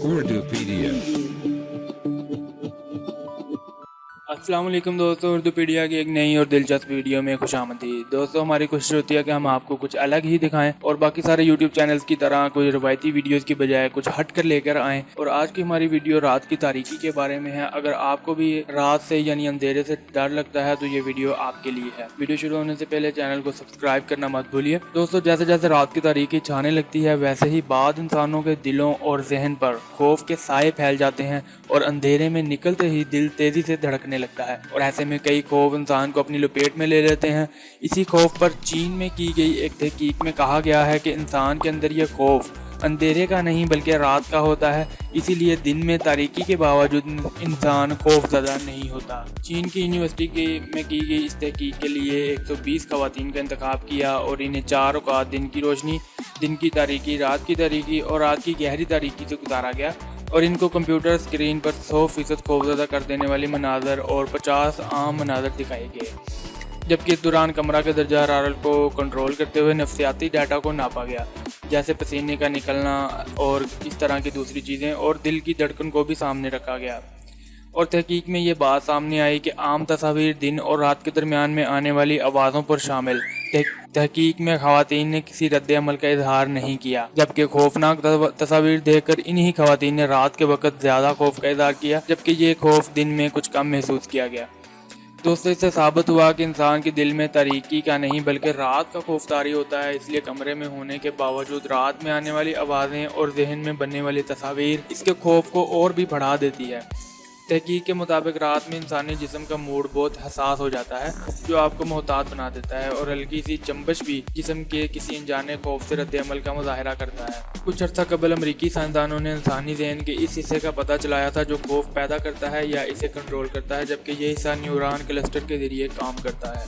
Urdupedia. अस्सलाम वालेकुम दोस्तों, उर्दूपीडिया की एक नई और दिलचस्प वीडियो में खुशामदीद। दोस्तों, हमारी कोशिश होती है कि हम आपको कुछ अलग ही दिखाएं और बाकी सारे यूट्यूब चैनल्स की तरह कोई रवायती वीडियोस की बजाय कुछ हट कर लेकर आएँ। और आज की हमारी वीडियो रात की तारीकी के बारे में है। अगर आपको भी रात से यानी अंधेरे से डर लगता है तो ये वीडियो आपके लिए है। वीडियो शुरू होने से पहले चैनल को सब्सक्राइब करना मत भूलिए। दोस्तों, जैसे जैसे रात की तारीकी छाने लगती है वैसे ही बाद इंसानों के दिलों और जहन पर खौफ के साए फैल जाते हैं और अंधेरे में निकलते ही दिल तेजी से धड़कने लगता है और ऐसे में कई खौफ इंसान को अपनी लपेट में ले लेते हैं। इसी खौफ पर चीन में की गई एक तहकीक में कहा गया है कि इंसान के अंदर यह खौफ अंधेरे का नहीं बल्कि रात का होता है, इसीलिए दिन में तारीकी के बावजूद इंसान खौफज़दा नहीं होता। चीन की यूनिवर्सिटी में की गई इस तहकीक के लिए 120 खवातीन का इंतखाब किया और इन्हें 4 औकात दिन की रोशनी, दिन की तारीकी, रात की तारीकी और रात की गहरी तारीकी से गुजारा गया और इनको कंप्यूटर स्क्रीन पर 100% खौफज़दा कर देने वाली मनाज़र और 50 आम मनाज़र दिखाए गए, जबकि इस दौरान कमरा के दर्जा हरारत को कंट्रोल करते हुए नफ्सियाती डाटा को नापा गया, जैसे पसीने का निकलना और इस तरह की दूसरी चीज़ें, और दिल की धड़कन को भी सामने रखा गया। और तहकीक में ये बात सामने आई कि आम तस्वीर दिन और रात के दरमियान में आने वाली आवाज़ों पर शामिल तहकीक में खवातीन ने किसी रद्द अमल का इजहार नहीं किया, जबकि खौफनाक तस्वीर देखकर इन्हीं खवातीन ने रात के वक्त ज़्यादा खौफ का इजहार किया, जबकि ये खौफ दिन में कुछ कम महसूस किया गया। दोस्तों, इससे साबित हुआ कि इंसान के दिल में तारीकी का नहीं बल्कि रात का खौफ तारी होता है, इसलिए कमरे में होने के बावजूद रात में आने वाली आवाज़ें और जहन में बनने वाली तस्वीर इसके खौफ को और भी बढ़ा देती है। तहकीक के मुताबिक रात में इंसानी जिस्म का मूड बहुत हसास हो जाता है, जो आपको मोहतात बना देता है, और हल्की सी चंबश भी जिस्म के किसी अनजाने खौफ से रद्द-ए-अमल का मुजाहरा करता है। कुछ अर्सा कबल अमरीकी साइंसदानों ने इंसानी ज़हन के इस हिस्से का पता चलाया था जो खौफ पैदा करता है या इसे कंट्रोल करता है, जबकि ये हिस्सा न्यूरॉन क्लस्टर के जरिए काम करता है।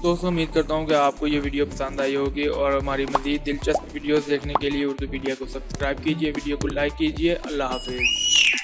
दोस्तों, उम्मीद करता हूँ कि आपको ये वीडियो पसंद आई होगी और हमारी मज़ीद दिलचस्प वीडियोस देखने के लिए उर्दूपीडिया को सब्सक्राइब कीजिए, वीडियो को लाइक कीजिए। अल्लाह हाफिज़।